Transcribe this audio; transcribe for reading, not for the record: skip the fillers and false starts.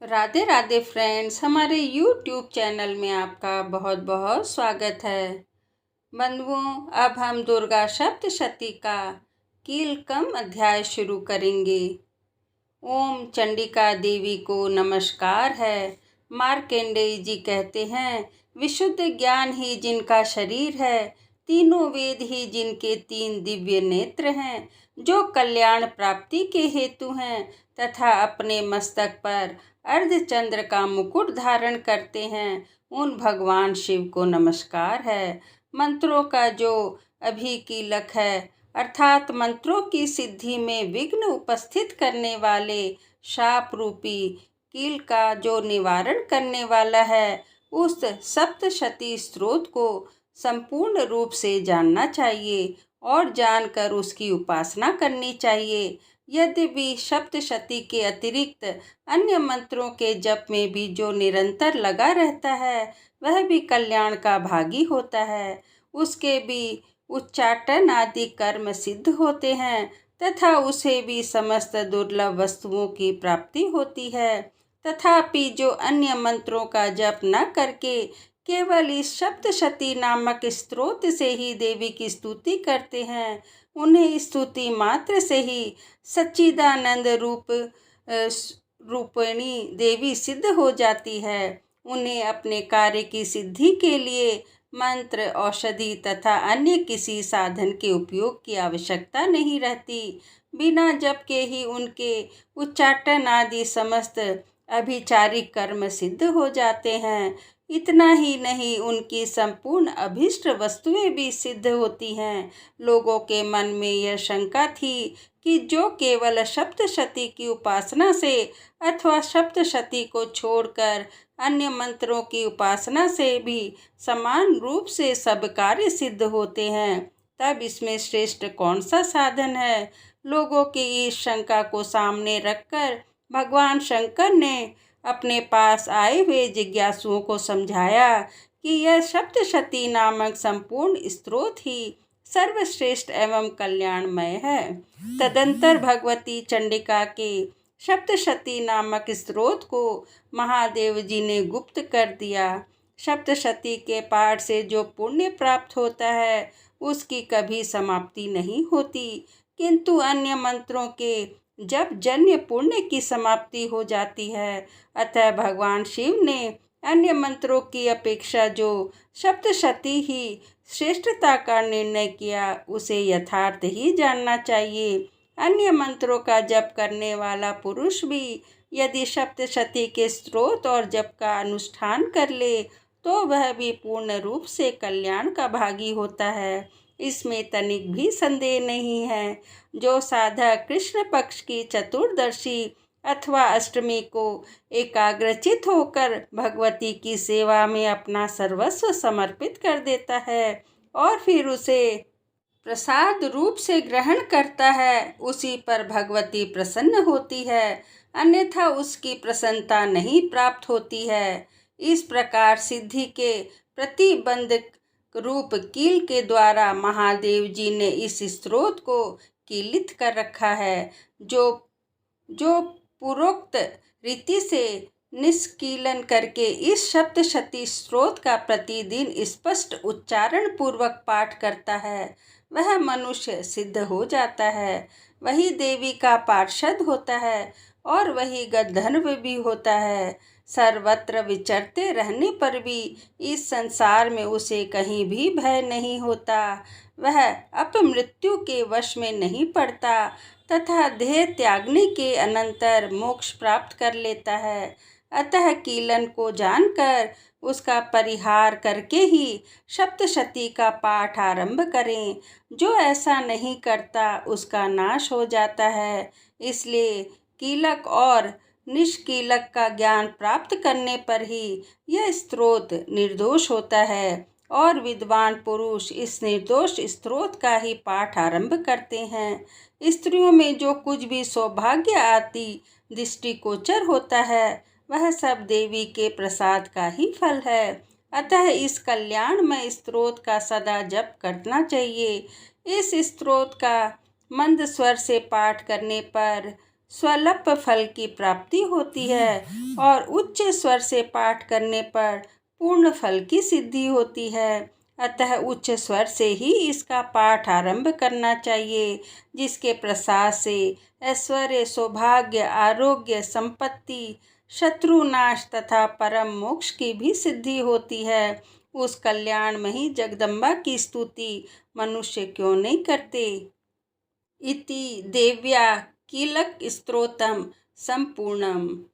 Radhe Radhe friends, हमारे YouTube channel में आपका बहुत बहुत स्वागत है। बंधुओं, अब हम दुर्गा सप्तशती का कीलकम अध्याय शुरू करेंगे। ओम चंडिका देवी को नमस्कार है। मार्कंडेय जी कहते हैं, विशुद्ध ज्ञान ही जिनका शरीर है, तीनों वेद ही जिनके तीन दिव्य नेत्र हैं, जो कल्याण प्राप्ति के हेतु हैं तथा अपने मस्तक पर अर्धचंद्र का मुकुट धारण करते हैं, उन भगवान शिव को नमस्कार है। मंत्रों का जो अभिकीलक है, अर्थात मंत्रों की सिद्धि में विघ्न उपस्थित करने वाले शाप रूपी कील का जो निवारण करने वाला है, उस सप्तशती स्त्रोत को संपूर्ण रूप से जानना चाहिए और जानकर उसकी उपासना करनी चाहिए। यद्यपि सप्तशती के अतिरिक्त अन्य मंत्रों के जप में भी जो निरंतर लगा रहता है, वह भी कल्याण का भागी होता है। उसके भी उच्चाटन आदि कर्म सिद्ध होते हैं तथा उसे भी समस्त दुर्लभ वस्तुओं की प्राप्ति होती है। तथापि जो अन्य मंत्रों का जप न करके केवल इस सप्तशती नामक स्तोत्र से ही देवी की स्तुति करते हैं, उन्हें स्तुति मात्र से ही सच्चिदानंद रूपिणी देवी सिद्ध हो जाती है। उन्हें अपने कार्य की सिद्धि के लिए मंत्र, औषधि तथा अन्य किसी साधन के उपयोग की आवश्यकता नहीं रहती। बिना जप के ही उनके उच्चाटन आदि समस्त अभिचारिक कर्म सिद्ध हो जाते हैं। इतना ही नहीं, उनकी संपूर्ण अभीष्ट वस्तुएं भी सिद्ध होती हैं। लोगों के मन में यह शंका थी कि जो केवल सप्तशती की उपासना से अथवा सप्तशती को छोड़कर अन्य मंत्रों की उपासना से भी समान रूप से सब कार्य सिद्ध होते हैं, तब इसमें श्रेष्ठ कौन सा साधन है। लोगों की इस शंका को सामने रखकर भगवान शंकर ने अपने पास आए हुए जिज्ञासुओं को समझाया कि यह सप्तशती नामक संपूर्ण स्त्रोत ही सर्वश्रेष्ठ एवं कल्याणमय है। तदंतर भगवती चंडिका के सप्तशती नामक स्त्रोत को महादेव जी ने गुप्त कर दिया। सप्तशती के पाठ से जो पुण्य प्राप्त होता है, उसकी कभी समाप्ति नहीं होती, किंतु अन्य मंत्रों के जब जन्य पुण्य की समाप्ति हो जाती है। अतः भगवान शिव ने अन्य मंत्रों की अपेक्षा जो सप्तशती ही श्रेष्ठता का निर्णय किया, उसे यथार्थ ही जानना चाहिए। अन्य मंत्रों का जप करने वाला पुरुष भी यदि सप्तशती के स्त्रोत और जप का अनुष्ठान कर ले, तो वह भी पूर्ण रूप से कल्याण का भागी होता है। इसमें तनिक भी संदेह नहीं है। जो साधक कृष्ण पक्ष की चतुर्दशी अथवा अष्टमी को एकाग्रचित होकर भगवती की सेवा में अपना सर्वस्व समर्पित कर देता है और फिर उसे प्रसाद रूप से ग्रहण करता है, उसी पर भगवती प्रसन्न होती है, अन्यथा उसकी प्रसन्नता नहीं प्राप्त होती है। इस प्रकार सिद्धि के प्रतिबंधक रूप कील के द्वारा महादेव जी ने इस स्त्रोत को कीलित कर रखा है। जो जो पूर्वोक्त रीति से निष्कीलन करके इस सप्तशती स्त्रोत का प्रतिदिन स्पष्ट उच्चारण पूर्वक पाठ करता है, वह मनुष्य सिद्ध हो जाता है। वही देवी का पार्षद होता है और वही गंधर्व भी होता है। सर्वत्र विचरते रहने पर भी इस संसार में उसे कहीं भी भय नहीं होता। वह अपमृत्यु के वश में नहीं पड़ता तथा देह त्यागने के अनंतर मोक्ष प्राप्त कर लेता है। अतः कीलन को जानकर उसका परिहार करके ही सप्तशती का पाठ आरंभ करें। जो ऐसा नहीं करता, उसका नाश हो जाता है। इसलिए कीलक और निष्कीलक का ज्ञान प्राप्त करने पर ही यह स्त्रोत निर्दोष होता है और विद्वान पुरुष इस निर्दोष स्त्रोत का ही पाठ आरंभ करते हैं। स्त्रियों में जो कुछ भी सौभाग्य आदि दृष्टिगोचर होता है, वह सब देवी के प्रसाद का ही फल है। अतः इस कल्याणमय स्त्रोत का सदा जप करना चाहिए। इस स्त्रोत का मंद स्वर से पाठ करने पर स्वल्प फल की प्राप्ति होती है और उच्च स्वर से पाठ करने पर पूर्ण फल की सिद्धि होती है। अतः उच्च स्वर से ही इसका पाठ आरंभ करना चाहिए, जिसके प्रसाद से ऐश्वर्य, सौभाग्य, आरोग्य, संपत्ति, शत्रुनाश तथा परम मोक्ष की भी सिद्धि होती है। उस कल्याणमयी जगदम्बा की स्तुति मनुष्य क्यों नहीं करते। इति देव्या कीलक स्तोत्रम संपूर्णम।